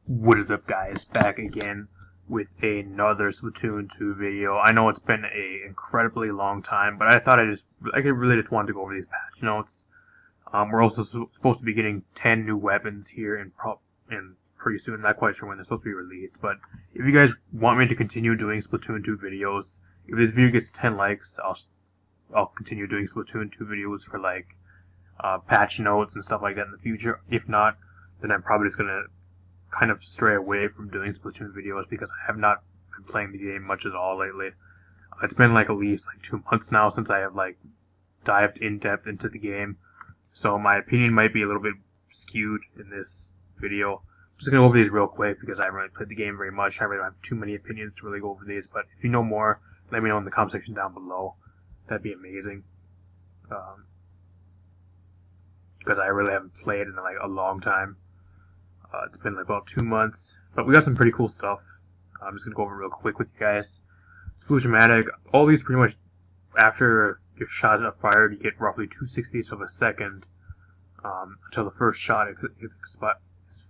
What is up, guys? Back again with another Splatoon 2 video. I know it's been a incredibly long time, but I thought I really just wanted to go over these patch notes. We're also supposed to be getting 10 new weapons here in pretty soon. Not quite sure when they're supposed to be released, but if you guys want me to continue doing Splatoon 2 videos, if this video gets 10 likes, I'll continue doing Splatoon 2 videos for like patch notes and stuff like that in the future. If not, then I'm probably just gonna kind of stray away from doing Splatoon videos because I have not been playing the game much at all lately. It's been like at least like 2 months now since I have like dived in depth into the game, so my opinion might be a little bit skewed in this video. I'm just gonna go over these real quick because I haven't really played the game very much. I really don't have too many opinions to really go over these, but if you know more, let me know in the comment section down below. That'd be amazing. Because I really haven't played in like a long time. It's been like about 2 months, but we got some pretty cool stuff. I'm just gonna go over it real quick with you guys. Sploosh-o-matic, all these pretty much after your shot is fired, you get roughly 2/60ths of a second until the first shot is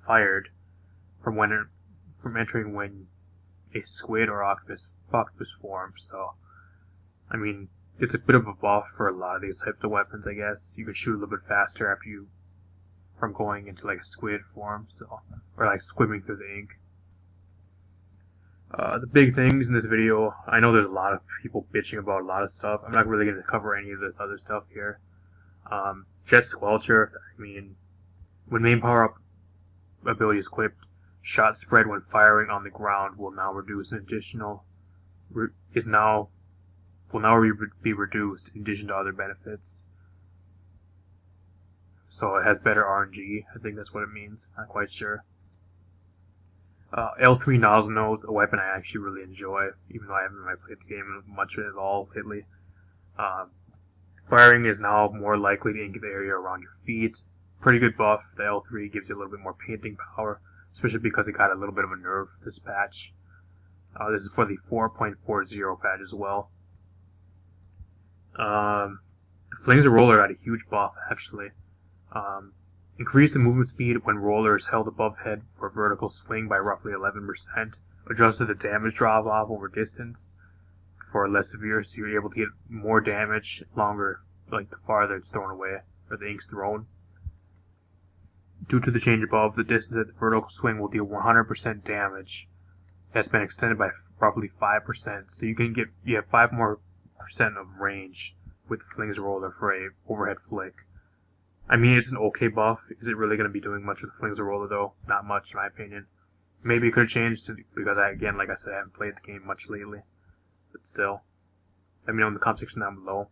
fired from entering when a squid or octopus forms. So, I mean, it's a bit of a buff for a lot of these types of weapons, I guess. You can shoot a little bit faster after you from going into like a squid form, so, or like swimming through the ink. The big things in this video, I know there's a lot of people bitching about a lot of stuff. I'm not really going to cover any of this other stuff here. Jet Squelcher, I mean, when main power-up ability is equipped, shot spread when firing on the ground will now reduce an additional, will now be reduced in addition to other benefits. So it has better RNG. I think that's what it means. Not quite sure. L3 Nozzle Nose, a weapon I actually really enjoy, even though I haven't really played the game much at all lately. Firing is now more likely to ink the area around your feet. Pretty good buff. The L3 gives you a little bit more painting power, especially because it got a little bit of a nerf this patch. This is for the 4.40 patch as well. The Flings of Roller got a huge buff, actually. Increase the movement speed when roller is held above head for a vertical swing by roughly 11%. Adjusted the damage drop off over distance for less severe, so you're able to get more damage longer, like the farther it's thrown away, or the ink's thrown. Due to the change above, the distance at the vertical swing will deal 100% damage. That's been extended by roughly 5%, so you have 5% more of range with the Flings Roller for a overhead flick. I mean, it's an okay buff. Is it really going to be doing much with the Flings Roller, though? Not much, in my opinion. Maybe it could have changed, because again, like I said, I haven't played the game much lately. But still. Let me know in the comment section down below.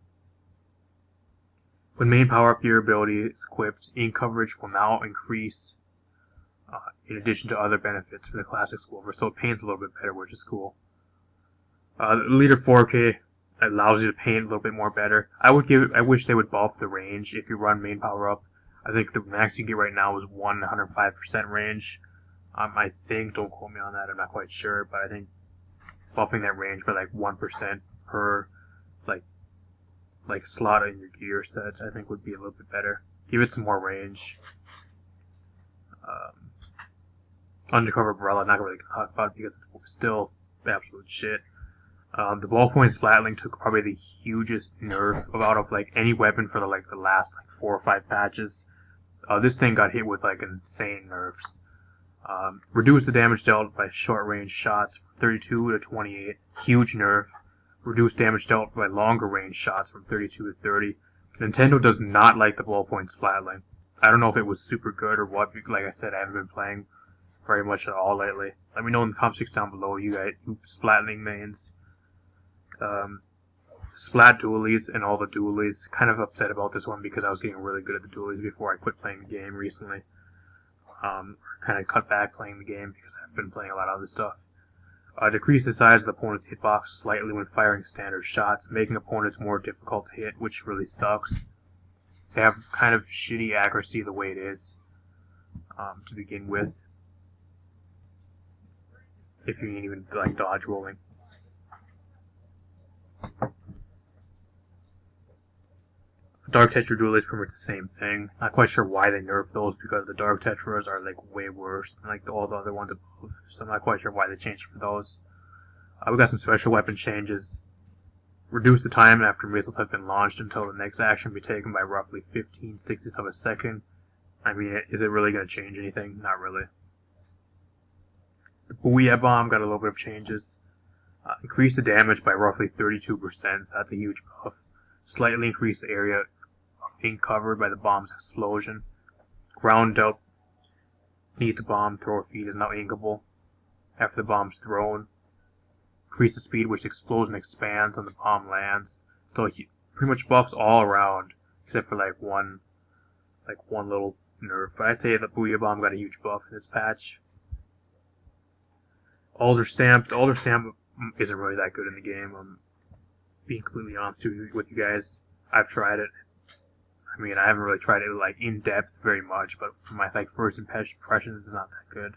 When main power-up your ability is equipped, ink coverage will now increase, in addition to other benefits for the classic Squilver, so it paints a little bit better, which is cool. The Leader 4K allows you to paint a little bit more better. I wish they would buff the range if you run main power up. I think the max you can get right now is 105% range. I think, don't quote me on that, I'm not quite sure, but I think buffing that range by like 1% per like slot in your gear set, I think would be a little bit better. Give it some more range. Undercover Umbrella, not really gonna talk about it because it's still absolute shit. The ballpoint Splatling took probably the hugest nerf out of like any weapon for the last 4 or 5 patches. This thing got hit with like insane nerfs. Reduced the damage dealt by short range shots from 32 to 28. Huge nerf. Reduced damage dealt by longer range shots from 32 to 30. Nintendo does not like the ballpoint Splatling. I don't know if it was super good or what. Like I said, I haven't been playing very much at all lately. Let me know in the comment section down below, you Splatling mains. Splat dualies and all the dualies. Kind of upset about this one because I was getting really good at the dualies before I quit playing the game recently. Kind of cut back playing the game because I've been playing a lot of other stuff. Decrease the size of the opponent's hitbox slightly when firing standard shots, making opponents more difficult to hit, which really sucks. They have kind of shitty accuracy the way it is to begin with. If you even like dodge rolling. Dark Tetra Duel is pretty much the same thing. Not quite sure why they nerfed those because the Dark Tetras are like way worse than like all the other ones above. So I'm not quite sure why they changed for those. We got some special weapon changes. Reduce the time after missiles have been launched until the next action be taken by roughly 15/60 of a second. I mean, is it really going to change anything? Not really. The Booyah Bomb got a little bit of changes. Increase the damage by roughly 32%, so that's a huge buff. Slightly increase the area of being covered by the bomb's explosion. Ground up. Need the bomb, throw feed is now inkable after the bomb's thrown. Increase the speed which explodes and expands when the bomb lands. So he pretty much buffs all around, except for like one little nerf. But I'd say the Booyah Bomb got a huge buff in this patch. The Alder Stamp isn't really that good in the game. I'm being completely honest with you guys. I've tried it. I mean, I haven't really tried it like in depth very much, but for my like first impressions, it's not that good.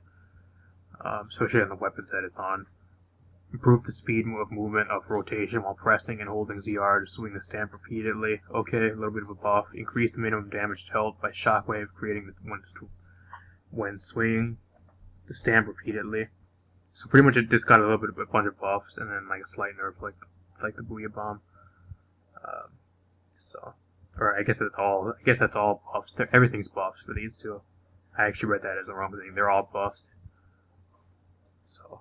Especially on the weapon set it's on. Improve the speed of movement of rotation while pressing and holding ZR to swing the stamp repeatedly. Okay, a little bit of a buff. Increase the minimum damage dealt by shockwave, creating when swinging the stamp repeatedly. So pretty much it just got a little bit of a bunch of buffs and then like a slight nerf like the Booyah Bomb. Or I guess that's all. I guess that's all buffs. Everything's buffs for these two. I actually read that as the wrong thing. They're all buffs. So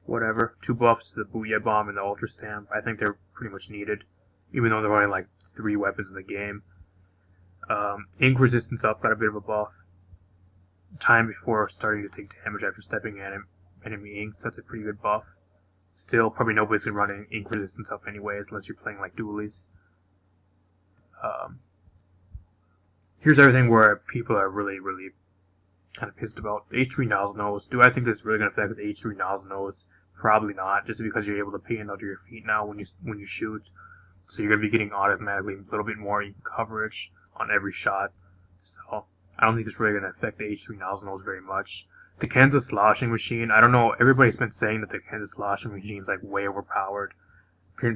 whatever. 2 buffs to the Booyah Bomb and the Ultra Stamp. I think they're pretty much needed, even though there are only like 3 weapons in the game. Ink resistance up got a bit of a buff. Time before starting to take damage after stepping at enemy inks. That's a pretty good buff. Still, probably nobody's gonna run ink resistance up anyways, unless you're playing like dualies. Here's everything where people are really kind of pissed about. The H3 nozzle nose. Do I think this is really going to affect the H3 nozzle nose? Probably not, just because you're able to pan under your feet now when you shoot. So you're going to be getting automatically a little bit more coverage on every shot. So I don't think it's really going to affect the H3 nozzle nose very much. The Kansas sloshing machine. I don't know. Everybody's been saying that the Kansas sloshing machine is like way overpowered.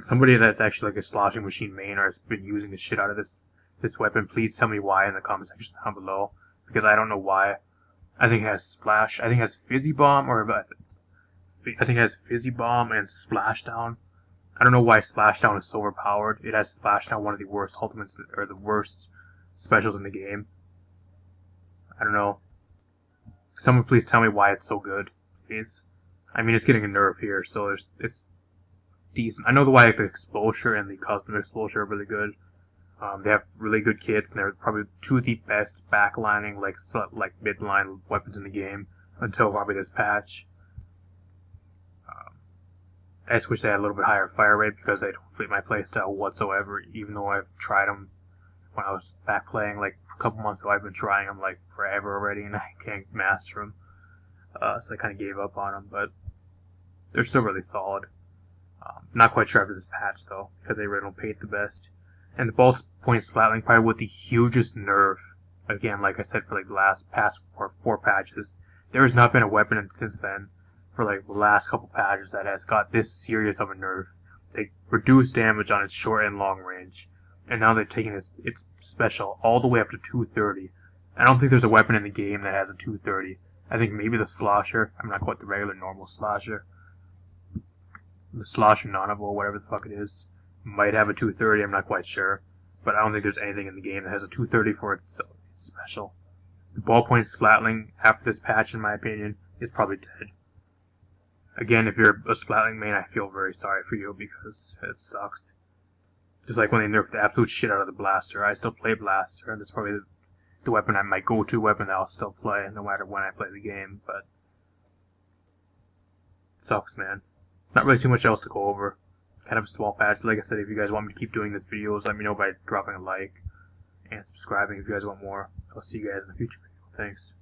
Somebody that's actually like a sloshing machine main or has been using the shit out of this weapon, please tell me why in the comment section down below, because I don't know why. I think it has Splash. I think it has Fizzy Bomb, I think it has Fizzy Bomb and Splashdown. I don't know why Splashdown is so overpowered. It has Splashdown, one of the worst ultimates, or the worst specials in the game. I don't know. Someone please tell me why it's so good, please. I mean, it's getting a nerf here, so it's decent. I know why the exposure and the custom exposure are really good. They have really good kits, and they're probably 2 of the best backlining, like midline weapons in the game until probably this patch. I just wish they had a little bit higher fire rate because they don't fit my playstyle whatsoever. Even though I've tried them when I was back playing like a couple months ago, I've been trying them like forever already, and I can't master them. So I kind of gave up on them, but they're still really solid. Not quite sure after this patch though, because they really don't paint the best. And the ballpoint splatling probably with the hugest nerf. Again, like I said, for like the past four patches, there has not been a weapon since then for like the last couple patches that has got this serious of a nerf. They reduced damage on its short and long range, and now they're taking its special all the way up to 230. I don't think there's a weapon in the game that has a 230. I think maybe the Slosher. I'm not quite the regular normal Slosher. The Slosher Nonable, whatever the fuck it is, might have a 230. I'm not quite sure, but I don't think there's anything in the game that has a 230 for its special. The ballpoint splatling after this patch, in my opinion, is probably dead. Again, if you're a splatling main, I feel very sorry for you because it sucks. Just like when they nerfed the absolute shit out of the blaster. I still play blaster, and that's probably the weapon my go-to weapon that I'll still play no matter when I play the game, but it sucks, man. Not really too much else to go over. Kind of a small patch. Like I said, if you guys want me to keep doing these videos, let me know by dropping a like and subscribing if you guys want more. I'll see you guys in the future video. Thanks.